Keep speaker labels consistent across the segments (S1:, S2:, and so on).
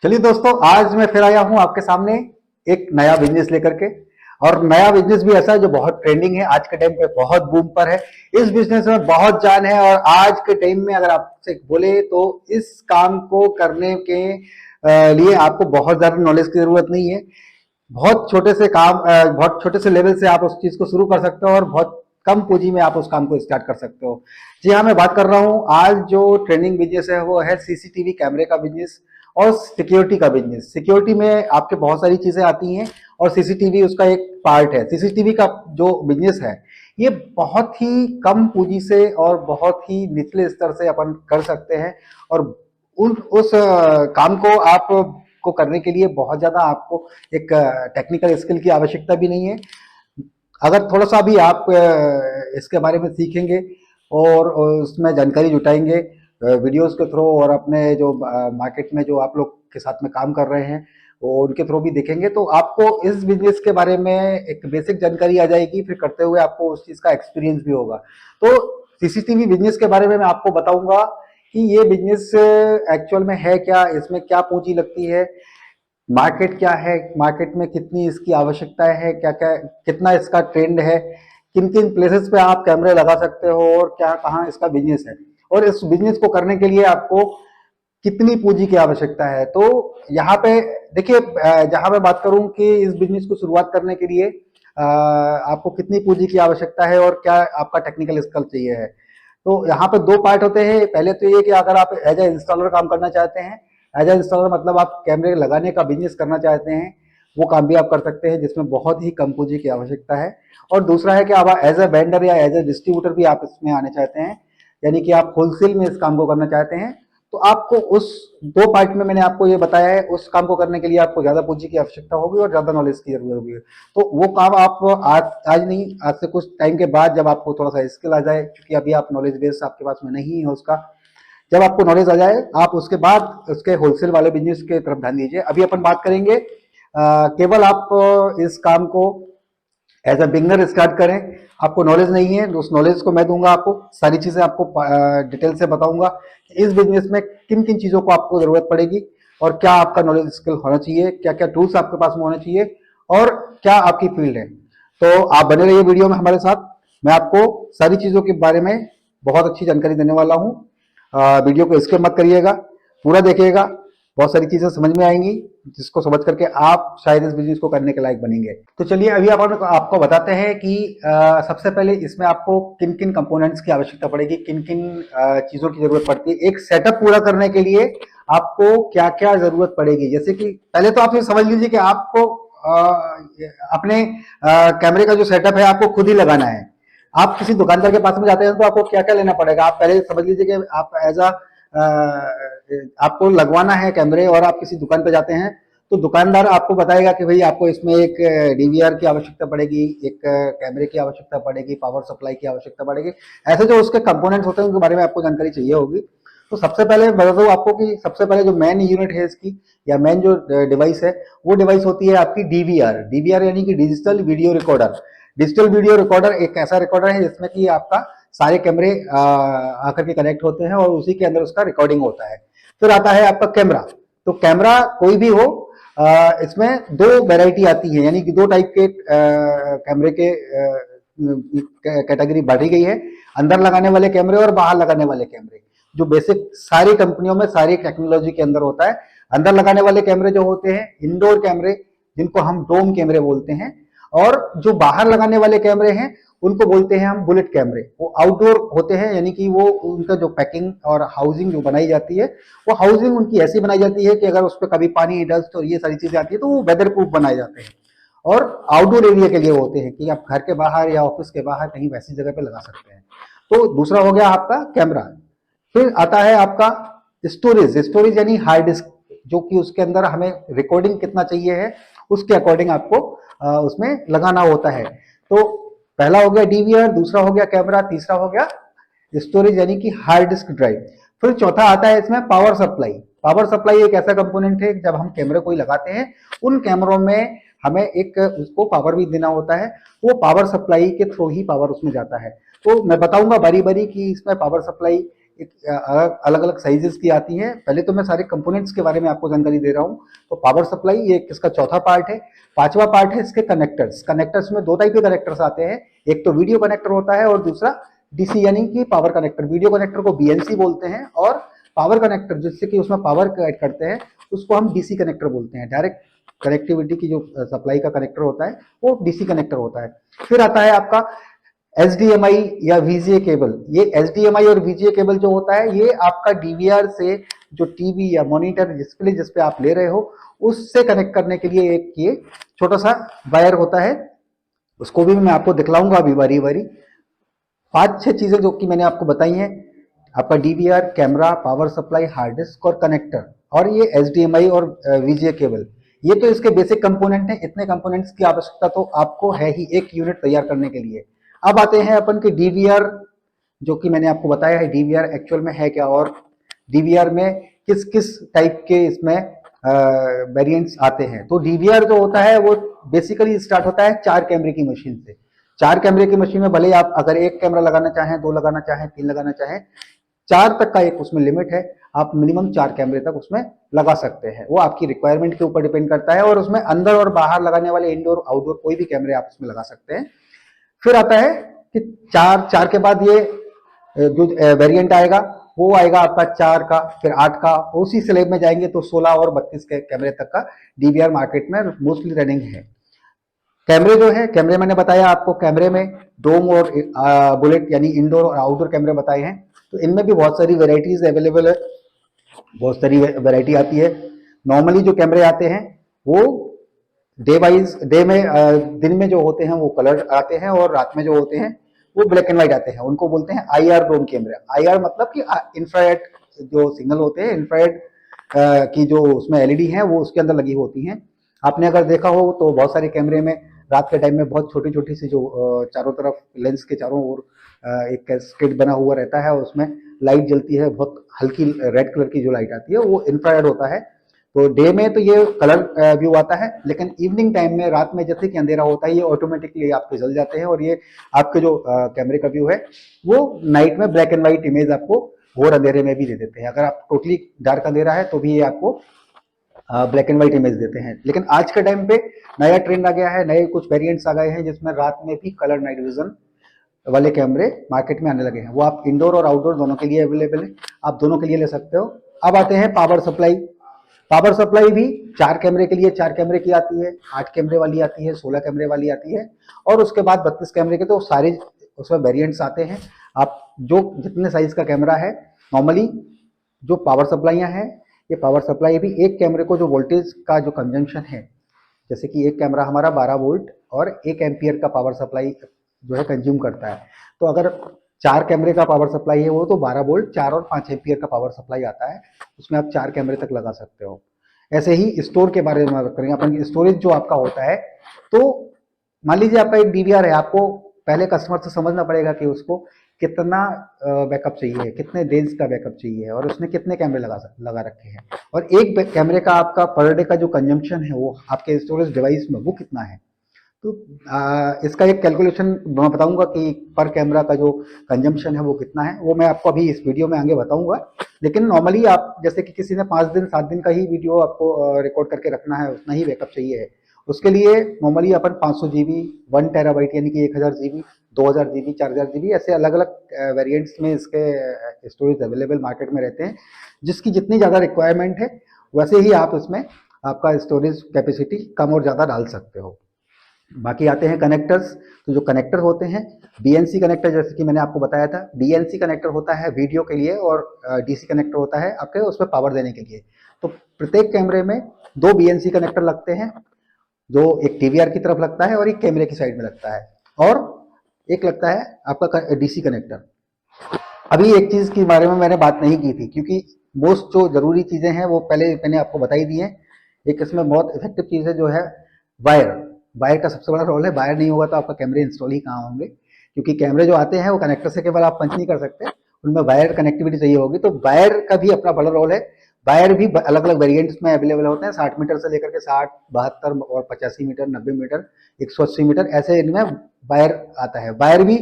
S1: चलिए दोस्तों, आज मैं फिर आया हूं आपके सामने एक नया बिजनेस लेकर के। और नया बिजनेस भी ऐसा है जो बहुत ट्रेंडिंग है, आज के टाइम पे बहुत बूम पर है। इस बिजनेस में बहुत जान है और आज के टाइम में अगर आपसे बोले तो इस काम को करने के लिए आपको बहुत ज्यादा नॉलेज की जरूरत नहीं है। बहुत छोटे से काम, बहुत छोटे से लेवल से आप उस चीज को शुरू कर सकते हो और बहुत कम पूंजी में आप उस काम को स्टार्ट कर सकते हो। जी हाँ, मैं बात कर रहा हूँ, आज जो ट्रेंडिंग बिजनेस है वो है सीसीटीवी कैमरे का बिजनेस और सिक्योरिटी का बिजनेस। सिक्योरिटी में आपके बहुत सारी चीजें आती हैं और सीसीटीवी उसका एक पार्ट है। सीसीटीवी का जो बिजनेस है ये बहुत ही कम पूंजी से और बहुत ही निचले स्तर से अपन कर सकते हैं। और उस काम को आप को करने के लिए बहुत ज्यादा आपको एक टेक्निकल स्किल की आवश्यकता भी नहीं है। अगर थोड़ा सा भी आप इसके बारे में सीखेंगे और उसमें जानकारी जुटाएंगे वीडियोस के थ्रू और अपने जो मार्केट में जो आप लोग के साथ में काम कर रहे हैं वो उनके थ्रू भी देखेंगे तो आपको इस बिजनेस के बारे में एक बेसिक जानकारी आ जाएगी। फिर करते हुए आपको उस चीज का एक्सपीरियंस भी होगा। तो सीसीटीवी बिजनेस के बारे में मैं आपको बताऊंगा कि ये बिजनेस एक्चुअल में है क्या, इसमें क्या पूंजी लगती है, मार्केट क्या है, मार्केट में कितनी इसकी आवश्यकता है, क्या क्या कितना इसका ट्रेंड है, किन किन प्लेसेस पे आप कैमरे लगा सकते हो और क्या कहाँ इसका बिजनेस है और इस बिजनेस को करने के लिए आपको कितनी पूंजी की आवश्यकता है। तो यहाँ पे देखिए, जहां मैं बात करूं कि इस बिजनेस को शुरुआत करने के लिए आपको कितनी पूंजी की आवश्यकता है और क्या आपका टेक्निकल स्किल चाहिए है, तो यहाँ पे दो पार्ट होते हैं। पहले तो ये कि अगर आप एज ए इंस्टॉलर काम करना चाहते हैं, एज ए इंस्टॉलर मतलब आप कैमरे लगाने का बिजनेस करना चाहते हैं, वो काम भी आप कर सकते हैं जिसमें बहुत ही कम पूंजी की आवश्यकता है। और दूसरा है कि आप एज ए वेंडर या एज ए डिस्ट्रीब्यूटर भी आप इसमें आने चाहते हैं, यानी कि आप होलसेल में इस काम को करना चाहते हैं। तो आपको उस दो पार्ट में मैंने आपको ये बताया है, उस काम को करने के लिए आपको ज्यादा पूंजी की आवश्यकता होगी और ज्यादा नॉलेज की जरूरत होगी। तो वो काम आप आज नहीं, आज से कुछ टाइम के बाद जब आपको थोड़ा सा स्किल आ जाए, क्योंकि अभी आप नॉलेज बेस आपके पास में नहीं है उसका, जब आपको नॉलेज आ जाए आप उसके बाद उसके होलसेल वाले बिजनेस के तरफ ध्यान दीजिए। अभी अपन बात करेंगे केवल आप इस काम को एज अ बिगनर स्टार्ट करें। आपको नॉलेज नहीं है तो उस नॉलेज को मैं दूंगा, आपको सारी चीजें आपको डिटेल से बताऊंगा कि इस बिजनेस में किन किन चीजों को आपको जरूरत पड़ेगी और क्या आपका नॉलेज स्किल होना चाहिए, क्या क्या टूल्स आपके पास में होने चाहिए और क्या आपकी फील्ड है। तो आप बने रहिए वीडियो में हमारे साथ, मैं आपको सारी चीजों के बारे में बहुत अच्छी जानकारी देने वाला हूँ। वीडियो को स्किप मत करिएगा, पूरा देखिएगा, बहुत सारी चीजें समझ में आएंगी जिसको समझ करके आप शायद इस बिजनेस को करने के लायक बनेंगे। तो चलिए अभी आपको बताते हैं कि सबसे पहले इसमें आपको किन किन कंपोनेंट्स की आवश्यकता पड़ेगी, किन किन चीजों की जरूरत पड़ती है। एक सेटअप पूरा करने के लिए आपको क्या क्या जरूरत पड़ेगी, जैसे कि पहले तो आप ये समझ लीजिए कि आपको अपने कैमरे का जो सेटअप है आपको खुद ही लगाना है। आप किसी दुकानदार के पास में जाते हैं तो आपको क्या क्या लेना पड़ेगा, आप पहले समझ लीजिए कि आप एज अ आपको लगवाना है कैमरे और आप किसी दुकान पे जाते हैं तो दुकानदार आपको बताएगा कि भाई आपको इसमें एक डीवीआर की आवश्यकता पड़ेगी, एक कैमरे की आवश्यकता पड़ेगी, पावर सप्लाई की आवश्यकता पड़ेगी। ऐसे जो उसके कंपोनेंट्स होते हैं उनके बारे में आपको जानकारी चाहिए होगी। तो सबसे पहले बता दूं आपको कि सबसे पहले जो मेन यूनिट है इसकी या मेन जो डिवाइस है वो डिवाइस होती है आपकी डीवीआर। डीवीआर यानी कि digital video recorder. Digital video recorder एक ऐसा रिकॉर्डर है जिसमें कि आपका सारे कैमरे आकर के कनेक्ट होते हैं और उसी के अंदर उसका रिकॉर्डिंग होता है। फिर आता है आपका कैमरा। तो कैमरा कोई भी हो, इसमें दो वैरायटी आती है, यानी कि दो टाइप के कैमरे के कैटेगरी बांटी गई है, अंदर लगाने वाले कैमरे और बाहर लगाने वाले कैमरे, जो बेसिक सारी कंपनियों में सारी टेक्नोलॉजी के अंदर होता है। अंदर लगाने वाले कैमरे जो होते हैं इंडोर कैमरे, जिनको हम डोम कैमरे बोलते हैं, और जो बाहर लगाने वाले कैमरे हैं उनको बोलते हैं हम बुलेट कैमरे। वो आउटडोर होते हैं, यानी कि वो उनका जो पैकिंग और हाउसिंग जो बनाई जाती है वो हाउसिंग उनकी ऐसी बनाई जाती है कि अगर उस पर कभी पानी डस्ट और ये सारी चीजें आती है तो वो वेदर प्रूफ बनाए जाते हैं और आउटडोर एरिया के लिए होते हैं कि आप घर के बाहर या ऑफिस के बाहर कहीं वैसी जगह पे लगा सकते हैं। तो दूसरा हो गया आपका कैमरा। फिर आता है आपका स्टोरेज। स्टोरेज यानी हार्ड डिस्क, जो कि उसके अंदर हमें रिकॉर्डिंग कितना चाहिए है उसके अकॉर्डिंग आपको उसमें लगाना होता है। तो पहला हो गया डीवीआर, दूसरा हो गया कैमरा, तीसरा हो गया स्टोरेज यानी कि हार्ड डिस्क ड्राइव। फिर चौथा आता है इसमें पावर सप्लाई। पावर सप्लाई एक ऐसा कंपोनेंट है जब हम कैमरे कोई लगाते हैं उन कैमरों में हमें एक उसको पावर भी देना होता है, वो पावर सप्लाई के थ्रू ही पावर उसमें जाता है। तो मैं बताऊंगा बारी बारी कि इसमें पावर सप्लाई अलग अलग साइजेस की आती हैं। पहले तो मैं सारे कंपोनेंट्स के बारे में आपको जानकारी दे रहा हूँ। तो पावर सप्लाई ये इसका चौथा पार्ट है। पांचवा पार्ट है इसके कनेक्टर्स। कनेक्टर्स में दो टाइप के कनेक्टर्स आते हैं, एक तो वीडियो कनेक्टर होता है और दूसरा डीसी यानी कि पावर कनेक्टर। वीडियो कनेक्टर को बीएनसी बोलते हैं और पावर कनेक्टर जिससे कि उसमें पावर ऐड करते हैं उसको हम डीसी कनेक्टर बोलते हैं। डायरेक्ट कनेक्टिविटी की जो सप्लाई का कनेक्टर होता है वो डीसी कनेक्टर होता है। फिर आता है आपका HDMI या VGA केबल। ये HDMI और VGA केबल जो होता है ये आपका डीवीआर से जो टीवी या मॉनिटर डिस्प्ले जिस पे आप ले रहे हो उससे कनेक्ट करने के लिए एक ये छोटा सा वायर होता है। उसको भी मैं आपको दिखलाऊंगा अभी बारी बारी। पांच छह चीजें जो कि मैंने आपको बताई हैं, आपका DVR, camera, power supply, hard disk और कनेक्टर, और ये HDMI और VGA केबल, ये तो इसके बेसिक कंपोनेंट हैं। इतने कंपोनेंट्स की आवश्यकता तो आपको है ही एक यूनिट तैयार करने के लिए। अब आते हैं अपन के डीवीआर, जो कि मैंने आपको बताया है डीवीआर एक्चुअल में है क्या और डीवीआर में किस किस टाइप के इसमें वेरिएंट्स आते हैं। तो डीवीआर जो होता है वो बेसिकली स्टार्ट होता है 4 कैमरे की मशीन से। 4 कैमरे की मशीन में भले आप अगर एक कैमरा लगाना चाहें, 2 लगाना चाहें, 3 लगाना चाहें, 4 तक का एक उसमें लिमिट है। आप मिनिमम 4 कैमरे तक उसमें लगा सकते हैं। वो आपकी रिक्वायरमेंट के ऊपर डिपेंड करता है और उसमें अंदर और बाहर लगाने वाले इंडोर आउटडोर कोई भी कैमरे आप उसमें लगा सकते हैं। फिर आता है कि 4 के बाद ये जो वेरिएंट आएगा वो आएगा आपका 4 का, फिर 8 का, उसी स्लैब में जाएंगे तो 16 और 32 के कैमरे तक का डीवीआर मार्केट में मोस्टली रनिंग है। कैमरे जो है, कैमरे मैंने बताया आपको, कैमरे में डोम और बुलेट यानी इंडोर और आउटडोर कैमरे बताए हैं। तो इनमें भी बहुत सारी वेराइटीज अवेलेबल है, बहुत सारी वैरायटी आती है। नॉर्मली जो कैमरे आते हैं वो डे वाइज, डे में दिन में जो होते हैं वो कलर आते हैं और रात में जो होते हैं वो ब्लैक एंड व्हाइट आते हैं। उनको बोलते हैं आईआर डोम कैमरे। आईआर मतलब कि इंफ्रारेड जो सिग्नल होते हैं, इंफ्रारेड की जो उसमें एलईडी है वो उसके अंदर लगी होती हैं। आपने अगर देखा हो तो बहुत सारे कैमरे में रात के टाइम में बहुत छोटी छोटी सी जो चारों तरफ लेंस के चारों ओर एक कैस्केड बना हुआ रहता है और उसमें लाइट जलती है, बहुत हल्की रेड कलर की जो लाइट आती है वो इंफ्रारेड होता है। तो डे में तो ये कलर व्यू आता है, लेकिन इवनिंग टाइम में, रात में जैसे कि अंधेरा होता है, ये ऑटोमेटिकली आपके जल जाते हैं और ये आपके जो कैमरे का व्यू है वो नाइट में ब्लैक एंड व्हाइट इमेज आपको घोर अंधेरे में भी दे देते हैं। अगर आप टोटली डार्क अंधेरा है तो भी ये आपको ब्लैक एंड व्हाइट इमेज देते हैं। लेकिन आज के टाइम पे नया ट्रेंड आ गया है, नए कुछ वेरिएंट्स आ गए हैं जिसमें रात में भी कलर नाइट विजन वाले कैमरे मार्केट में आने लगे हैं। वो आप इंडोर और आउटडोर दोनों के लिए अवेलेबल है, आप दोनों के लिए ले सकते हो। अब आते हैं पावर सप्लाई। पावर सप्लाई भी 4 कैमरे के लिए 4 कैमरे की आती है, 8 कैमरे वाली आती है, 16 कैमरे वाली आती है और उसके बाद 32 कैमरे के तो सारे उसमें वेरिएंट्स आते हैं। आप जो जितने साइज का कैमरा है, नॉर्मली जो पावर सप्लाइयाँ हैं, ये पावर सप्लाई भी एक कैमरे को जो वोल्टेज का जो कंजम्पशन है, जैसे कि एक कैमरा हमारा 12 वोल्ट और 1 एम्पियर का पावर सप्लाई जो है कंज्यूम करता है। तो अगर 4 कैमरे का पावर सप्लाई है वो तो 12 वोल्ट, 4 और 5 एम्पियर का पावर सप्लाई आता है, उसमें आप 4 कैमरे तक लगा सकते हो। ऐसे ही स्टोर के बारे में बात करेंगे अपन, स्टोरेज जो आपका होता है, तो मान लीजिए आपका एक डीवीआर है, आपको पहले कस्टमर से समझना पड़ेगा कि उसको कितना बैकअप चाहिए, कितने डेज का बैकअप चाहिए और उसने कितने कैमरे लगा रखे हैं, और एक कैमरे का आपका पर डे का जो कंजम्पशन है वो आपके स्टोरेज डिवाइस में वो कितना है। तो इसका एक कैलकुलेशन मैं बताऊंगा कि पर कैमरा का जो कंजम्पशन है वो कितना है, वो मैं आपको अभी इस वीडियो में आगे बताऊंगा। लेकिन नॉर्मली आप जैसे कि किसी ने 5 दिन 7 दिन का ही वीडियो आपको रिकॉर्ड करके रखना है, उतना ही बैकअप चाहिए है, उसके लिए नॉर्मली अपन 500 जीबी, 1 टेराबाइट यानी कि 1000 जीबी, 2000 जीबी, 4000 जीबी, ऐसे अलग अलग वेरिएंट्स में इसके स्टोरेज अवेलेबल मार्केट में रहते हैं। जिसकी जितनी ज़्यादा रिक्वायरमेंट है वैसे ही आप इसमें आपका स्टोरेज कैपेसिटी कम और ज़्यादा डाल सकते हो। बाकी आते हैं कनेक्टर्स। तो जो कनेक्टर होते हैं, बीएनसी कनेक्टर जैसे कि मैंने आपको बताया था, बीएनसी कनेक्टर होता है वीडियो के लिए और डीसी कनेक्टर होता है आपके उसमें पावर देने के लिए। तो प्रत्येक कैमरे में 2 बीएनसी कनेक्टर लगते हैं, जो एक टीवीआर की तरफ लगता है और एक कैमरे की साइड में लगता है, और एक लगता है आपका डीसी कनेक्टर। अभी एक चीज के बारे में मैंने बात नहीं की थी, क्योंकि मोस्ट जो जरूरी चीजें हैं वो पहले मैंने आपको बताई दी है। एक इसमें बहुत इफेक्टिव चीज है जो है वायर। वायर का सबसे बड़ा रोल है, वायर नहीं होगा तो आपका कैमरे इंस्टॉल ही कहाँ होंगे, क्योंकि कैमरे जो आते हैं वो कनेक्टर से केवल आप पंच नहीं कर सकते, उनमें वायर कनेक्टिविटी चाहिए होगी। तो वायर का भी अपना बड़ा रोल है। वायर भी अलग अलग वेरिएंट्स में अवेलेबल होते हैं, 60 मीटर से लेकर के 60, 72 और 85 मीटर, 90 मीटर, 180 मीटर, ऐसे इनमें वायर आता है। वायर भी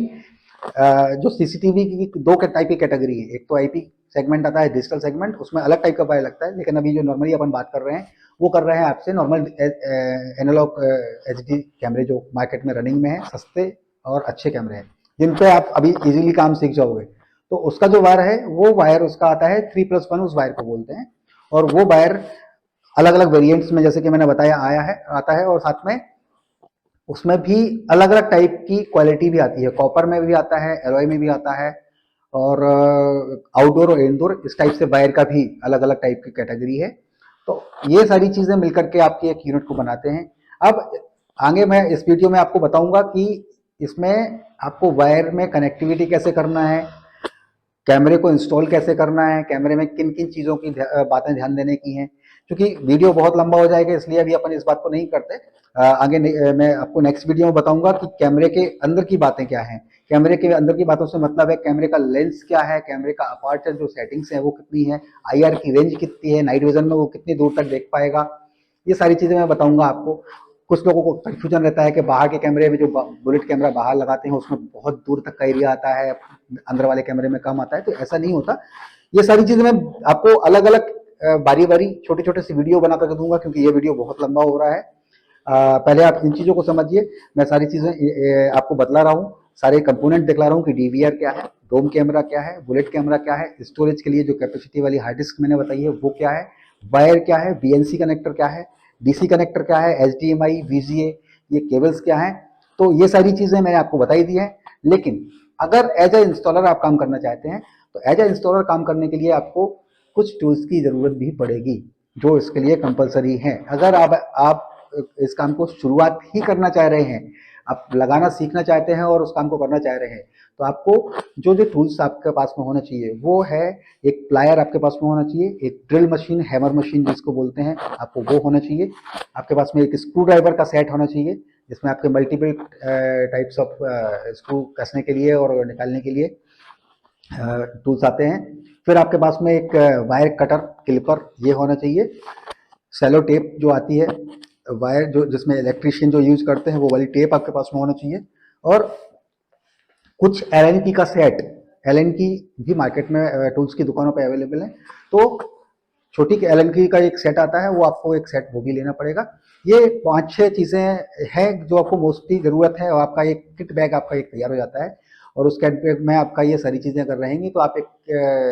S1: जो सीसीटीवी की दो टाइप की कैटेगरी है, एक तो आईपी सेगमेंट आता है, डिजिटल सेगमेंट, उसमें अलग टाइप का वायर लगता है, लेकिन अभी जो नॉर्मली अपन बात कर रहे हैं वो कर रहे हैं आपसे नॉर्मल एनालॉग एचडी कैमरे जो मार्केट में रनिंग में है, सस्ते और अच्छे कैमरे हैं जिन पे आप अभी इजीली काम सीख जाओगे। तो उसका जो वायर है वो वायर उसका आता है 3+1, उस वायर को बोलते हैं। और वो वायर अलग अलग वेरिएंट्स में जैसे कि मैंने बताया आया है आता है, और साथ में उसमें भी अलग अलग टाइप की क्वालिटी भी आती है, कॉपर में भी आता है, एलॉय में भी आता है, और आउटडोर और इनडोर इस टाइप से वायर का भी अलग अलग टाइप की कैटेगरी है। तो ये सारी चीजें मिलकर के आपकी एक यूनिट को बनाते हैं। अब आगे मैं इस वीडियो में आपको बताऊंगा कि इसमें आपको वायर में कनेक्टिविटी कैसे करना है, कैमरे को इंस्टॉल कैसे करना है, कैमरे में किन किन चीज़ों की बातें ध्यान देने की हैं। क्योंकि वीडियो बहुत लंबा हो जाएगा इसलिए अभी अपन इस बात को नहीं करते। आगे मैं आपको नेक्स्ट वीडियो में बताऊंगा कि कैमरे के अंदर की बातें क्या हैं। कैमरे के अंदर की बातों से मतलब है कैमरे का लेंस क्या है, कैमरे का अपर्चर जो सेटिंग्स है वो कितनी है, आईआर की रेंज कितनी है, नाइट विजन में वो कितनी दूर तक देख पाएगा, ये सारी चीज़ें मैं बताऊंगा आपको। कुछ लोगों को कंफ्यूजन रहता है कि बाहर के कैमरे में जो बुलेट कैमरा बाहर लगाते हैं उसमें बहुत दूर तक का एरिया आता है, अंदर वाले कैमरे में कम आता है, तो ऐसा नहीं होता। ये सारी चीजें मैं आपको अलग अलग बारी बारी छोटे छोटे से वीडियो बना करके दूंगा, क्योंकि ये वीडियो बहुत लंबा हो रहा है। पहले आप इन चीजों को समझिए, मैं सारी चीजें आपको बतला रहा हूँ, सारे कंपोनेंट दिखला रहा हूँ कि डीवीआर क्या है, डोम कैमरा क्या है, बुलेट कैमरा क्या है, स्टोरेज के लिए जो कैपेसिटी वाली हार्ड डिस्क मैंने बताई है वो क्या है, वायर क्या है, बीएनसी कनेक्टर क्या है, डीसी कनेक्टर क्या है, एचडीएमआई, वीजीए, ये केबल्स क्या है। तो ये सारी चीजें मैंने आपको बताई दी है। लेकिन अगर एज ए इंस्टॉलर आप काम करना चाहते हैं तो एज ए इंस्टॉलर काम करने के लिए आपको कुछ टूल्स की जरूरत भी पड़ेगी जो इसके लिए कंपलसरी है। अगर आप इस काम को शुरुआत ही करना चाह रहे हैं, आप लगाना सीखना चाहते हैं और उस काम को करना चाह रहे हैं, तो आपको जो जो टूल्स आपके पास में होना चाहिए वो है, एक प्लायर आपके पास में होना चाहिए, एक ड्रिल मशीन, हैमर मशीन जिसको बोलते हैं, आपको वो होना चाहिए। आपके पास में एक स्क्रू ड्राइवर का सेट होना चाहिए जिसमें आपके मल्टीपल टाइप्स ऑफ स्क्रू कसने के लिए और निकालने के लिए टूल्स आते हैं। फिर आपके पास में एक वायर कटर, क्लिपर, ये होना चाहिए। सेलो टेप जो आती है, वायर जो जिसमें इलेक्ट्रिशियन जो यूज करते हैं वो वाली टेप आपके पास में होना चाहिए। और कुछ एलएनकी का सेट, एलएनकी भी मार्केट में टूल्स की दुकानों पे अवेलेबल है, तो छोटी एलएनकी का एक सेट आता है, वो आपको एक सेट वो भी लेना पड़ेगा। ये 5-6 चीजें हैं जो आपको मोस्टली जरूरत है, और आपका एक किट बैग आपका एक तैयार हो जाता है, और उस किट बैग में आपका ये सारी चीजें अगर रहेंगी तो आप एक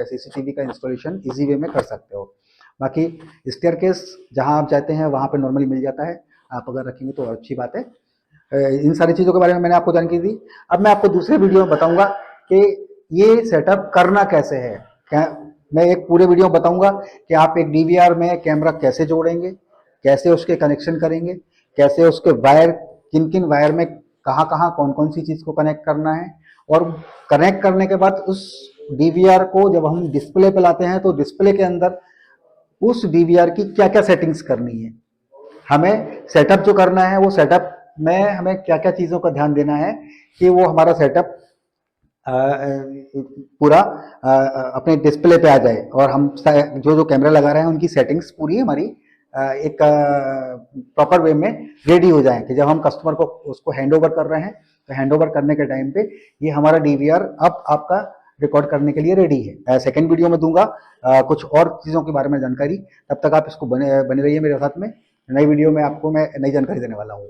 S1: सीसीटीवी का इंस्टॉलेशन इजी वे में कर सकते हो। बाकी स्टेयरकेस जहां आप जाते हैं वहां पे नॉर्मली मिल जाता है, आप अगर रखेंगे तो अच्छी बात है। इन सारी चीज़ों के बारे में मैंने आपको जानकारी दी। अब मैं आपको दूसरे वीडियो में बताऊंगा कि ये सेटअप करना कैसे है। क्या मैं एक पूरे वीडियो में बताऊंगा कि आप एक डीवीआर में कैमरा कैसे जोड़ेंगे, कैसे उसके कनेक्शन करेंगे, कैसे उसके वायर, किन किन वायर में कहाँ कहाँ कौन कौन सी चीज़ को कनेक्ट करना है, और कनेक्ट करने के बाद उस डीवीआर को जब हम डिस्प्ले पे लाते हैं तो डिस्प्ले के अंदर उस डीवीआर की क्या क्या सेटिंग्स करनी है, हमें सेटअप जो करना है वो सेटअप में हमें क्या क्या चीज़ों का ध्यान देना है कि वो हमारा सेटअप पूरा अपने डिस्प्ले पे आ जाए, और हम जो जो कैमरा लगा रहे हैं उनकी सेटिंग्स पूरी हमारी एक प्रॉपर वे में रेडी हो जाए कि जब हम कस्टमर को उसको हैंड ओवर कर रहे हैं तो हैंड ओवर करने के टाइम पे ये हमारा डीवीआर अब आपका रिकॉर्ड करने के लिए रेडी है। सेकंड वीडियो में दूंगा कुछ और चीज़ों के बारे में जानकारी। तब तक आप इसको बने बने रहिए मेरे साथ में। नई वीडियो में आपको मैं नई जानकारी देने वाला हूँ।